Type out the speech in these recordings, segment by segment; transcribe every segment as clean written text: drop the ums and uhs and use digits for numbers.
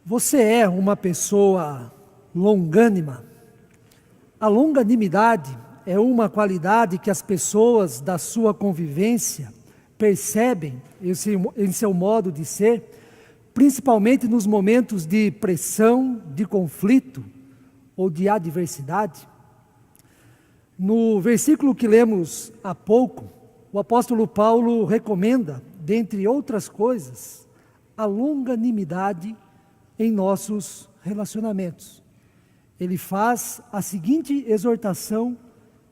Você é uma pessoa longânima? A longanimidade é uma qualidade que as pessoas da sua convivência percebem em seu modo de ser, principalmente nos momentos de pressão, de conflito ou de adversidade. No versículo que lemos há pouco, o apóstolo Paulo recomenda, dentre outras coisas, a longanimidade em nossos relacionamentos. Ele faz a seguinte exortação,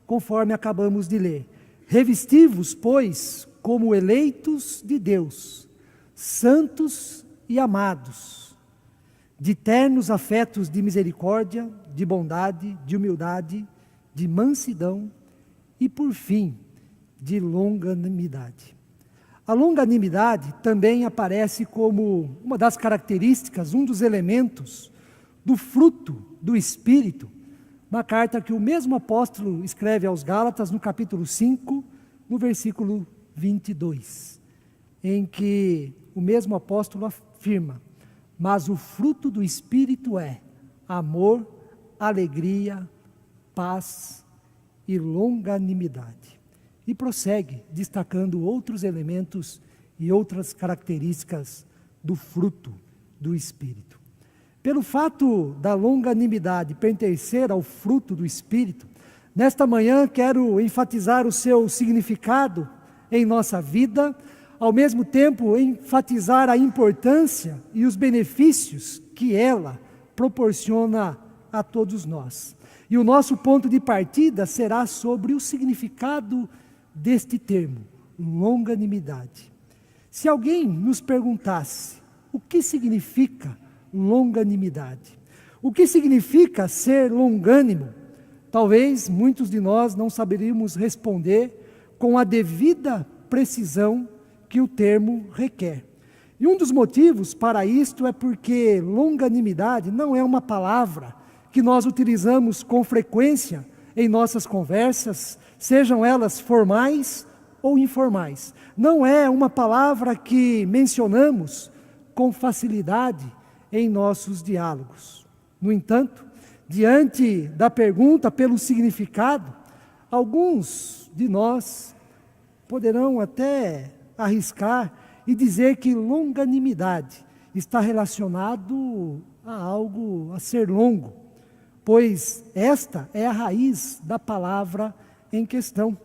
conforme acabamos de ler: revesti-vos, pois, como eleitos de Deus, santos e amados, de ternos afetos de misericórdia, de bondade, de humildade, de mansidão e, por fim, de longanimidade. A longanimidade também aparece como uma das características, um dos elementos do fruto do Espírito, uma carta que o mesmo apóstolo escreve aos Gálatas, no capítulo 5, no versículo 22, em que o mesmo apóstolo afirma: mas o fruto do Espírito é amor, alegria, paz e longanimidade. E prossegue, destacando outros elementos e outras características do fruto do Espírito. Pelo fato da longanimidade pertencer ao fruto do Espírito, nesta manhã quero enfatizar o seu significado em nossa vida, ao mesmo tempo enfatizar a importância e os benefícios que ela proporciona a todos nós. E o nosso ponto de partida será sobre o significado deste termo, longanimidade. Se alguém nos perguntasse o que significa longanimidade, o que significa ser longânimo, talvez muitos de nós não saberíamos responder com a devida precisão que o termo requer. E um dos motivos para isto é porque longanimidade não é uma palavra que nós utilizamos com frequência em nossas conversas, sejam elas formais ou informais. Não é uma palavra que mencionamos com facilidade em nossos diálogos. No entanto, diante da pergunta pelo significado, alguns de nós poderão até arriscar e dizer que longanimidade está relacionado a algo a ser longo, pois esta é a raiz da palavra em questão.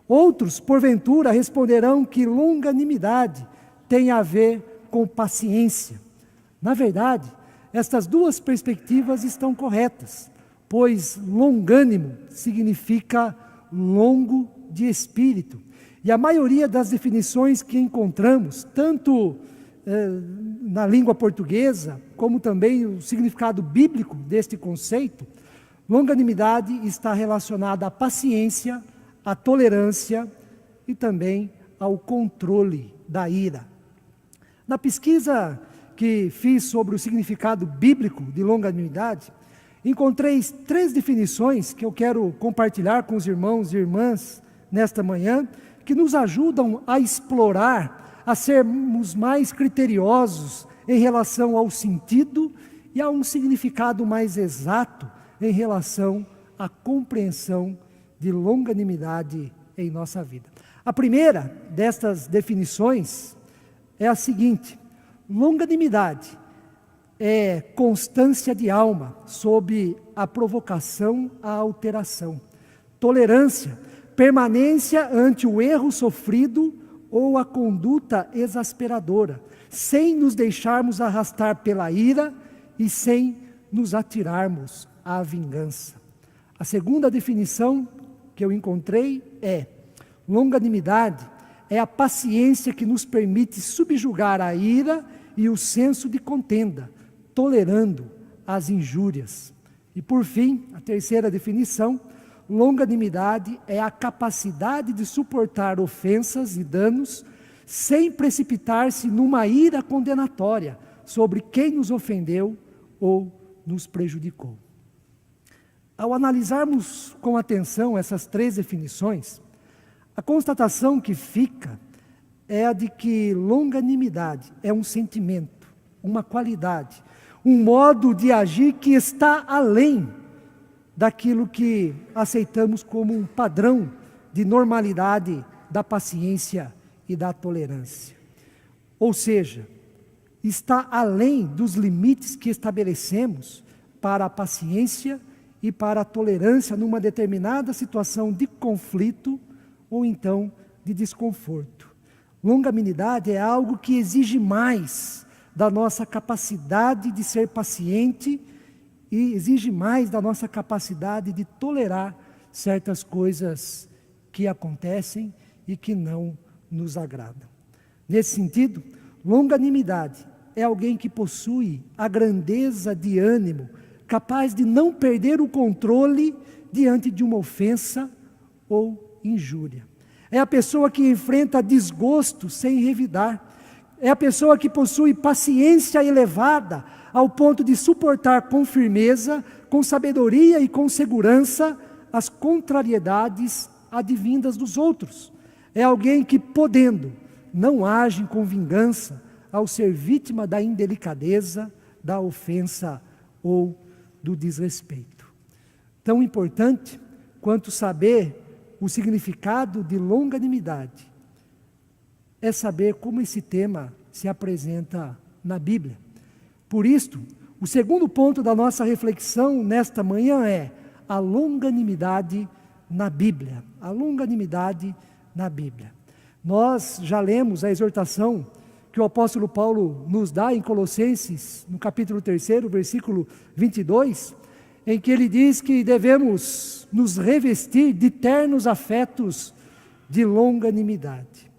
Outros, porventura, responderão que longanimidade tem a ver com paciência. Na verdade, estas duas perspectivas estão corretas, pois longânimo significa longo de espírito. E a maioria das definições que encontramos, tanto na língua portuguesa, como também o significado bíblico deste conceito, longanimidade está relacionada à paciência, à tolerância e também ao controle da ira. Na pesquisa que fiz sobre o significado bíblico de longanimidade, encontrei 3 definições que eu quero compartilhar com os irmãos e irmãs nesta manhã, que nos ajudam a explorar, a sermos mais criteriosos em relação ao sentido e a um significado mais exato em relação à compreensão de longanimidade em nossa vida. A primeira destas definições é a seguinte: longanimidade é constância de alma sob a provocação à alteração. Tolerância, permanência ante o erro sofrido ou a conduta exasperadora, sem nos deixarmos arrastar pela ira e sem nos atirarmos à vingança. A segunda definição que eu encontrei é: longanimidade é a paciência que nos permite subjugar a ira e o senso de contenda, tolerando as injúrias. E por fim, a terceira definição: longanimidade é a capacidade de suportar ofensas e danos sem precipitar-se numa ira condenatória sobre quem nos ofendeu ou nos prejudicou. Ao analisarmos com atenção essas 3 definições, a constatação que fica é a de que longanimidade é um sentimento, uma qualidade, um modo de agir que está além daquilo que aceitamos como um padrão de normalidade da paciência e da tolerância. Ou seja, está além dos limites que estabelecemos para a paciência e para a tolerância numa determinada situação de conflito ou então de desconforto. Longanimidade é algo que exige mais da nossa capacidade de ser paciente e exige mais da nossa capacidade de tolerar certas coisas que acontecem e que não nos agradam. Nesse sentido, longanimidade é alguém que possui a grandeza de ânimo, capaz de não perder o controle diante de uma ofensa ou injúria. É a pessoa que enfrenta desgosto sem revidar. É a pessoa que possui paciência elevada ao ponto de suportar com firmeza, com sabedoria e com segurança as contrariedades advindas dos outros. É alguém que, podendo, não age com vingança ao ser vítima da indelicadeza, da ofensa ou do desrespeito. Tão importante quanto saber o significado de longanimidade é saber como esse tema se apresenta na Bíblia. Por isto, o segundo ponto da nossa reflexão nesta manhã é a longanimidade na Bíblia. A longanimidade na Bíblia. Nós já lemos a exortação que o apóstolo Paulo nos dá em Colossenses, no capítulo 3, versículo 22, em que ele diz que devemos nos revestir de ternos afetos de longanimidade.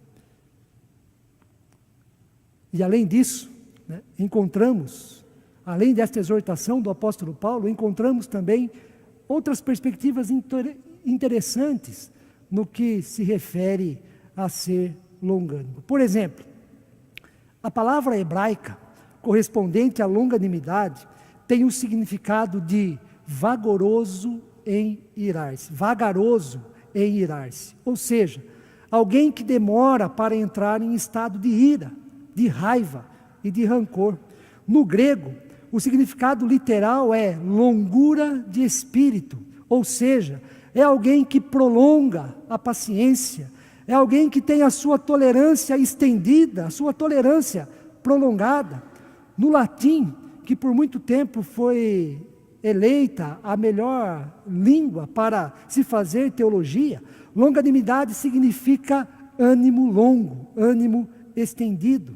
E além disso, encontramos, além desta exortação do apóstolo Paulo, encontramos também outras perspectivas interessantes no que se refere a ser longânimo. Por exemplo, a palavra hebraica correspondente à longanimidade tem o significado de vagaroso em irar-se, vagaroso em irar-se, ou seja, alguém que demora para entrar em estado de ira, de raiva e de rancor. No grego, o significado literal é longura de espírito, ou seja, é alguém que prolonga a paciência, é alguém que tem a sua tolerância estendida, a sua tolerância prolongada. No latim, que por muito tempo foi eleita a melhor língua para se fazer teologia, longanimidade significa ânimo longo, ânimo estendido.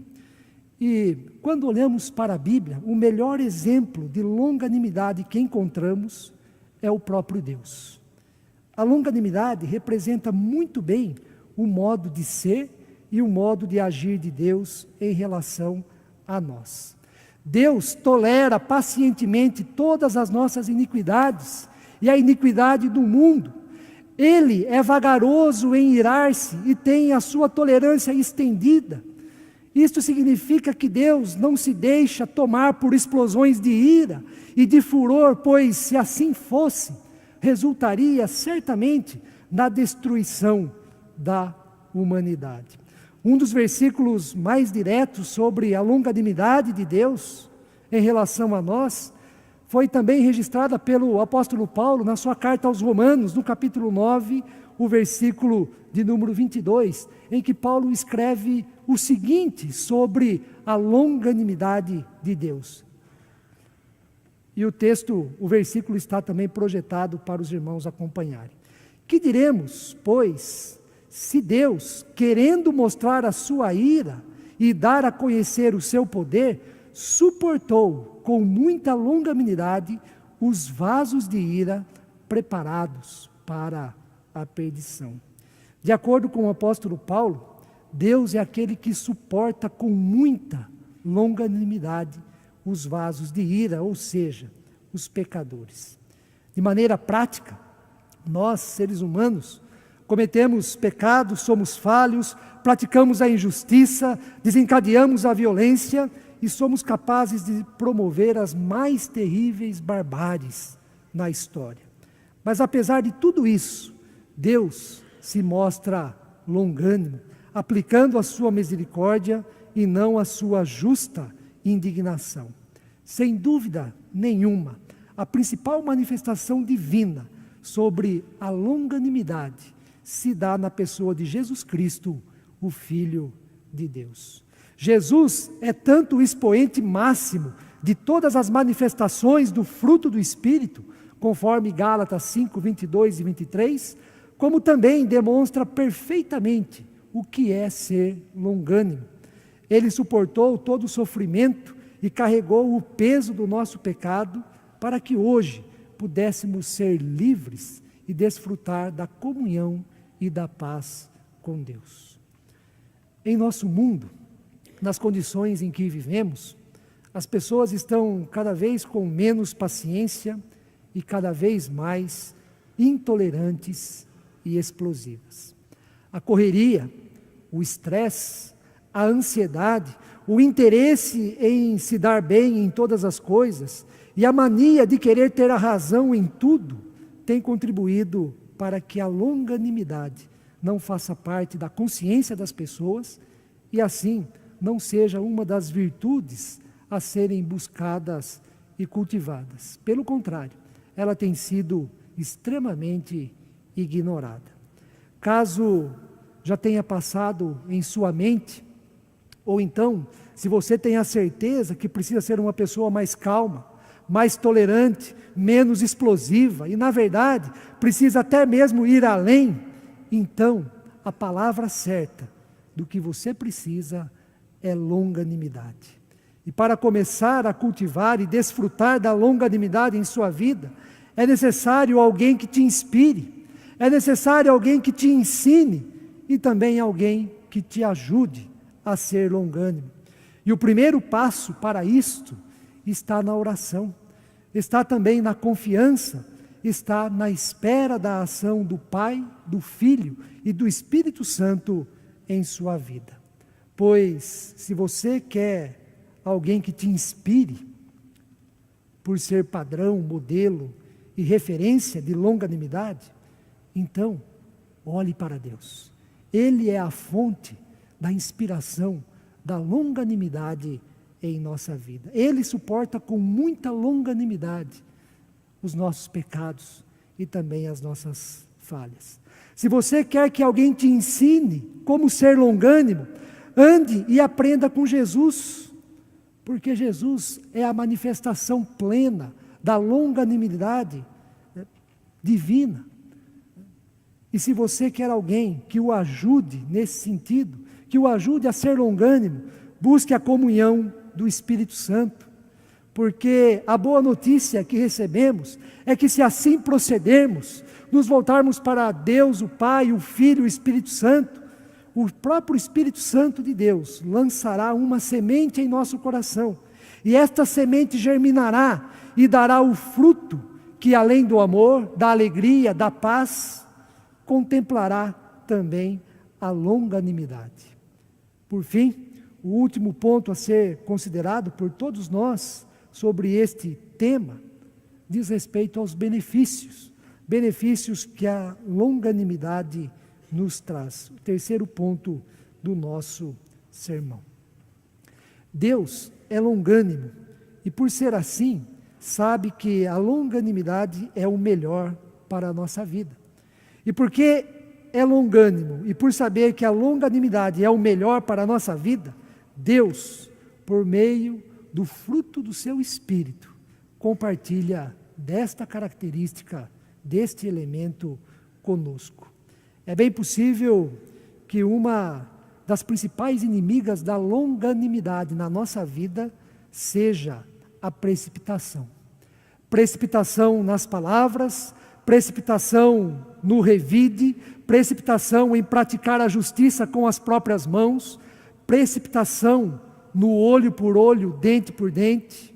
E quando olhamos para a Bíblia, o melhor exemplo de longanimidade que encontramos é o próprio Deus. A longanimidade representa muito bem o modo de ser e o modo de agir de Deus em relação a nós. Deus tolera pacientemente todas as nossas iniquidades e a iniquidade do mundo. Ele é vagaroso em irar-se e tem a sua tolerância estendida. Isto significa que Deus não se deixa tomar por explosões de ira e de furor, pois se assim fosse, resultaria certamente na destruição da humanidade. Um dos versículos mais diretos sobre a longanimidade de Deus em relação a nós foi também registrada pelo apóstolo Paulo na sua carta aos Romanos, no capítulo 9, o versículo de número 22, em que Paulo escreve o seguinte sobre a longanimidade de Deus. E o texto, o versículo está também projetado para os irmãos acompanharem. Que diremos, pois, se Deus, querendo mostrar a sua ira e dar a conhecer o seu poder, suportou com muita longanimidade os vasos de ira preparados para a perdição. De acordo com o apóstolo Paulo, Deus é aquele que suporta com muita longanimidade os vasos de ira, ou seja, os pecadores. De maneira prática, nós, seres humanos, cometemos pecados, somos falhos, praticamos a injustiça, desencadeamos a violência e somos capazes de promover as mais terríveis barbáries na história. Mas apesar de tudo isso, Deus se mostra longânimo, aplicando a sua misericórdia e não a sua justa indignação. Sem dúvida nenhuma, a principal manifestação divina sobre a longanimidade se dá na pessoa de Jesus Cristo, o Filho de Deus. Jesus é tanto o expoente máximo de todas as manifestações do fruto do Espírito, conforme Gálatas 5, 22 e 23, como também demonstra perfeitamente o que é ser longânimo. Ele suportou todo o sofrimento e carregou o peso do nosso pecado para que hoje pudéssemos ser livres e desfrutar da comunhão e da paz com Deus. Em nosso mundo, nas condições em que vivemos, as pessoas estão cada vez com menos paciência e cada vez mais intolerantes e explosivas. A correria, o estresse, a ansiedade, o interesse em se dar bem em todas as coisas e a mania de querer ter a razão em tudo tem contribuído para que a longanimidade não faça parte da consciência das pessoas e assim não seja uma das virtudes a serem buscadas e cultivadas. Pelo contrário, ela tem sido extremamente ignorada. Caso já tenha passado em sua mente, ou então, se você tem a certeza que precisa ser uma pessoa mais calma, mais tolerante, menos explosiva, e na verdade, precisa até mesmo ir além, então, a palavra certa do que você precisa é longanimidade. E para começar a cultivar e desfrutar da longanimidade em sua vida, é necessário alguém que te inspire, é necessário alguém que te ensine e também alguém que te ajude a ser longânimo. E o primeiro passo para isto está na oração, está também na confiança, está na espera da ação do Pai, do Filho e do Espírito Santo em sua vida. Pois, se você quer alguém que te inspire, por ser padrão, modelo e referência de longanimidade, então, olhe para Deus. Ele é a fonte da inspiração, da longanimidade em nossa vida. Ele suporta com muita longanimidade os nossos pecados e também as nossas falhas. Se você quer que alguém te ensine como ser longânimo, ande e aprenda com Jesus, porque Jesus é a manifestação plena da longanimidade divina. E se você quer alguém que o ajude nesse sentido, que o ajude a ser longânimo, busque a comunhão do Espírito Santo, porque a boa notícia que recebemos é que se assim procedermos, nos voltarmos para Deus, o Pai, o Filho e o Espírito Santo, o próprio Espírito Santo de Deus lançará uma semente em nosso coração, e esta semente germinará e dará o fruto que, além do amor, da alegria, da paz, contemplará também a longanimidade. Por fim, o último ponto a ser considerado por todos nós sobre este tema diz respeito aos benefícios que a longanimidade nos traz. O terceiro ponto do nosso sermão. Deus é longânimo e, por ser assim, sabe que a longanimidade é o melhor para a nossa vida. E porque é longânimo e por saber que a longanimidade é o melhor para a nossa vida, Deus, por meio do fruto do seu Espírito, compartilha desta característica, deste elemento conosco. É bem possível que uma das principais inimigas da longanimidade na nossa vida seja a precipitação. Precipitação nas palavras, precipitação no revide, precipitação em praticar a justiça com as próprias mãos, precipitação no olho por olho, dente por dente.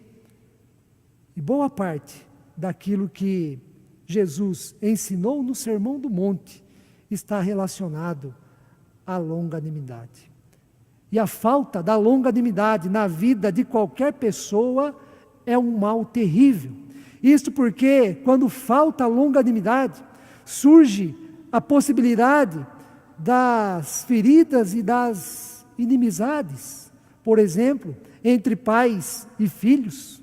E boa parte daquilo que Jesus ensinou no Sermão do Monte está relacionado à longanimidade. E a falta da longanimidade na vida de qualquer pessoa é um mal terrível. Isto porque, quando falta a longanimidade, surge a possibilidade das feridas e das inimizades, por exemplo, entre pais e filhos,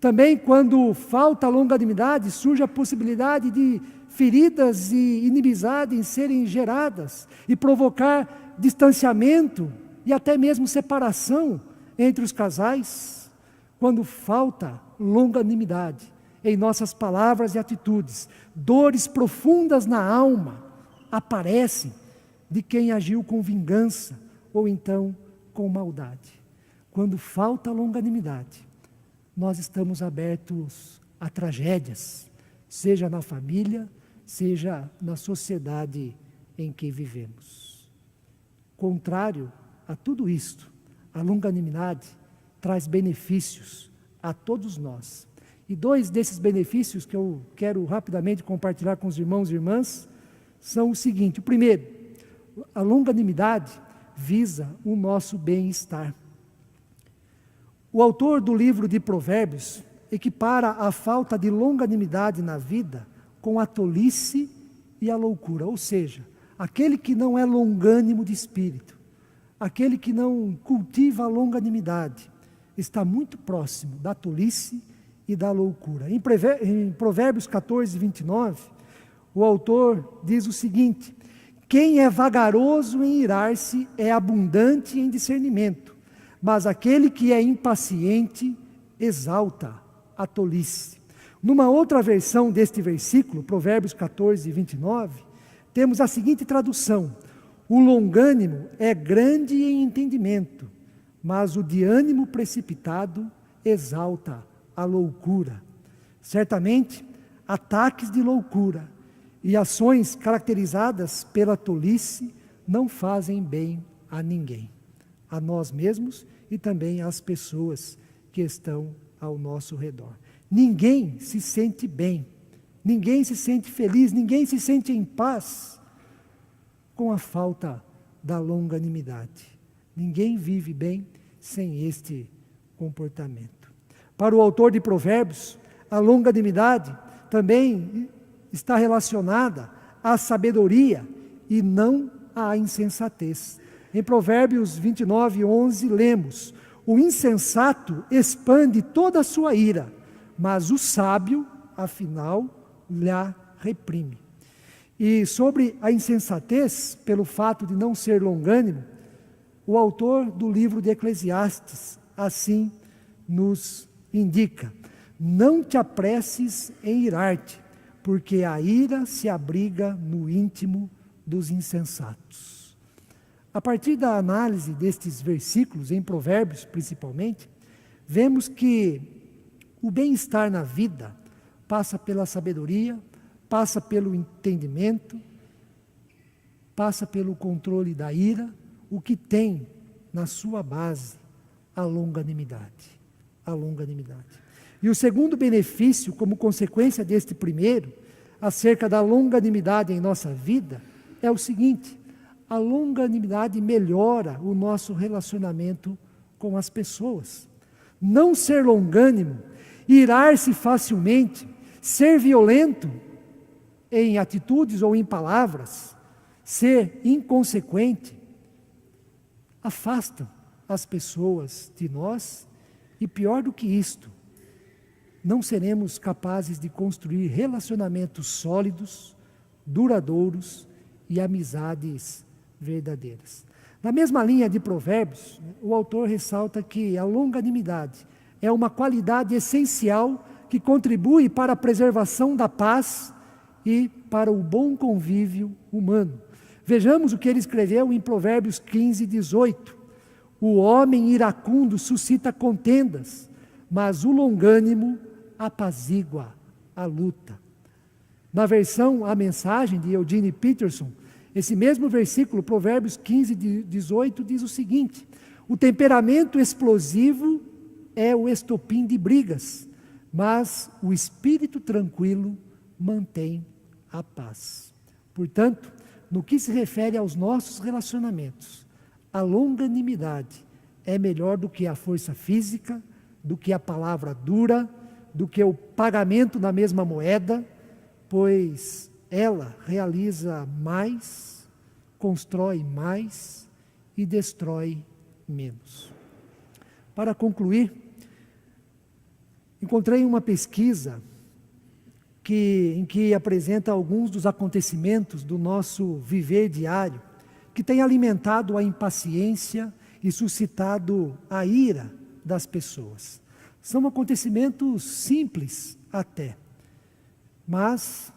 Também, quando falta longanimidade, surge a possibilidade de feridas e inimizades serem geradas e provocar distanciamento e até mesmo separação entre os casais. Quando falta longanimidade em nossas palavras e atitudes, dores profundas na alma aparecem de quem agiu com vingança ou então com maldade. Quando falta longanimidade, nós estamos abertos a tragédias, seja na família, seja na sociedade em que vivemos. Contrário a tudo isto, a longanimidade traz benefícios a todos nós. E 2 desses benefícios que eu quero rapidamente compartilhar com os irmãos e irmãs são o seguinte: o primeiro, a longanimidade visa o nosso bem-estar. O autor do livro de Provérbios equipara a falta de longanimidade na vida com a tolice e a loucura, ou seja, aquele que não é longânimo de espírito, aquele que não cultiva a longanimidade, está muito próximo da tolice e da loucura. Em Provérbios 14, 29, o autor diz o seguinte: quem é vagaroso em irar-se é abundante em discernimento, mas aquele que é impaciente exalta a tolice. Numa outra versão deste versículo, Provérbios 14, 29, temos a seguinte tradução: o longânimo é grande em entendimento, mas o de ânimo precipitado exalta a loucura. Certamente, ataques de loucura e ações caracterizadas pela tolice não fazem bem a ninguém, a nós mesmos e também às pessoas que estão ao nosso redor. Ninguém se sente bem, ninguém se sente feliz, ninguém se sente em paz com a falta da longanimidade. Ninguém vive bem sem este comportamento. Para o autor de Provérbios, a longanimidade também está relacionada à sabedoria e não à insensatez. Em Provérbios 29, 11, lemos: o insensato expande toda a sua ira, mas o sábio, afinal, lhe reprime. E sobre a insensatez, pelo fato de não ser longânimo, o autor do livro de Eclesiastes assim nos indica: não te apresses em irar-te, porque a ira se abriga no íntimo dos insensatos. A partir da análise destes versículos, em Provérbios principalmente, vemos que o bem-estar na vida passa pela sabedoria, passa pelo entendimento, passa pelo controle da ira, o que tem na sua base a longanimidade. A longanimidade. E o segundo benefício, como consequência deste primeiro, acerca da longanimidade em nossa vida, é o seguinte: a longanimidade melhora o nosso relacionamento com as pessoas. Não ser longânimo, irar-se facilmente, ser violento em atitudes ou em palavras, ser inconsequente, afastam as pessoas de nós e, pior do que isto, não seremos capazes de construir relacionamentos sólidos, duradouros e amizades verdadeiras. Na mesma linha de Provérbios, o autor ressalta que a longanimidade é uma qualidade essencial que contribui para a preservação da paz e para o bom convívio humano. Vejamos o que ele escreveu em Provérbios 15, 18. O homem iracundo suscita contendas, mas o longânimo apazigua a luta. Na versão A Mensagem, de Eugene Peterson, esse mesmo versículo, Provérbios 15, 18, diz o seguinte: o temperamento explosivo é o estopim de brigas, mas o espírito tranquilo mantém a paz. Portanto, no que se refere aos nossos relacionamentos, a longanimidade é melhor do que a força física, do que a palavra dura, do que o pagamento na mesma moeda, pois ela realiza mais, constrói mais e destrói menos. Para concluir, encontrei uma pesquisa em que apresenta alguns dos acontecimentos do nosso viver diário, que tem alimentado a impaciência e suscitado a ira das pessoas. São acontecimentos simples até, mas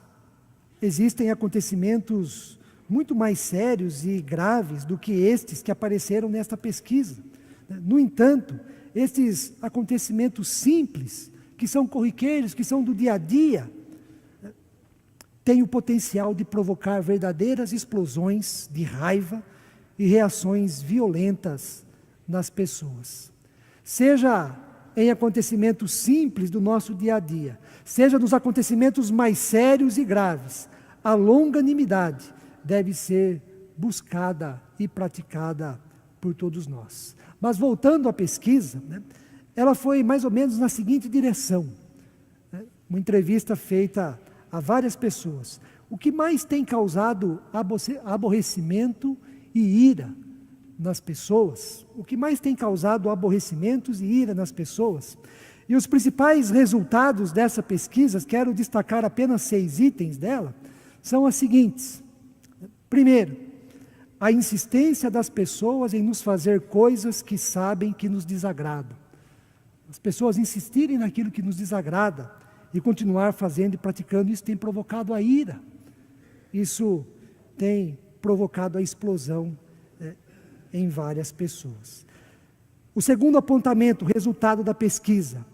existem acontecimentos muito mais sérios e graves do que estes que apareceram nesta pesquisa. No entanto, estes acontecimentos simples, que são corriqueiros, que são do dia a dia, têm o potencial de provocar verdadeiras explosões de raiva e reações violentas nas pessoas. Seja em acontecimentos simples do nosso dia a dia, seja nos acontecimentos mais sérios e graves, a longanimidade deve ser buscada e praticada por todos nós. Mas voltando à pesquisa, ela foi mais ou menos na seguinte direção. Uma entrevista feita a várias pessoas. O que mais tem causado aborrecimento e ira nas pessoas? O que mais tem causado aborrecimentos e ira nas pessoas? E os principais resultados dessa pesquisa, quero destacar apenas 6 itens dela, são as seguintes. Primeiro, a insistência das pessoas em nos fazer coisas que sabem que nos desagradam. As pessoas insistirem naquilo que nos desagrada e continuar fazendo e praticando isso tem provocado a ira. Isso tem provocado a explosão em várias pessoas. O segundo apontamento, resultado da pesquisa,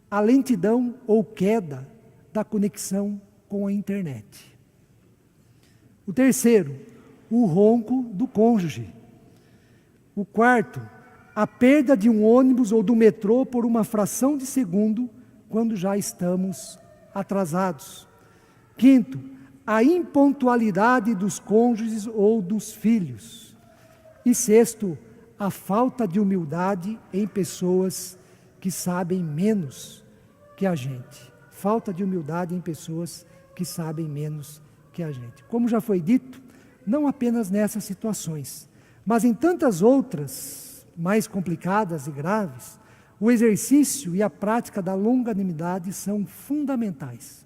a lentidão ou queda da conexão com a internet. O terceiro, o ronco do cônjuge. O quarto, a perda de um ônibus ou do metrô por uma fração de segundo quando já estamos atrasados. Quinto, a impontualidade dos cônjuges ou dos filhos. E sexto, a falta de humildade em pessoas que sabem menos que a gente. Falta de humildade em pessoas que sabem menos que a gente. Como já foi dito, não apenas nessas situações, mas em tantas outras mais complicadas e graves, o exercício e a prática da longanimidade são fundamentais.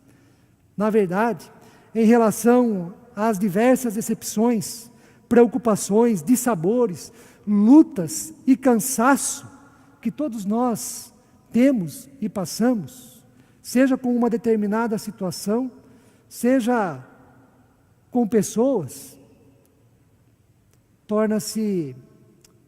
Na verdade, em relação às diversas decepções, preocupações, dissabores, lutas e cansaço que todos nós temos e passamos, seja com uma determinada situação, seja com pessoas, torna-se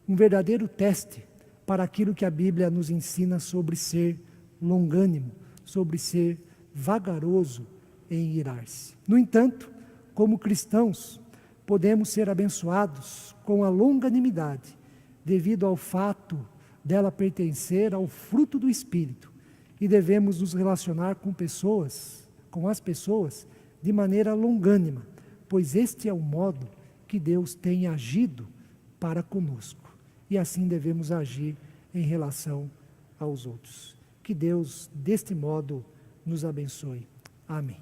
um verdadeiro teste para aquilo que a Bíblia nos ensina sobre ser longânimo, sobre ser vagaroso em irar-se. No entanto, como cristãos, podemos ser abençoados com a longanimidade, devido ao fato dela pertencer ao fruto do Espírito, e devemos nos relacionar com as pessoas, de maneira longânima, pois este é o modo que Deus tem agido para conosco. E assim devemos agir em relação aos outros. Que Deus, deste modo, nos abençoe. Amém.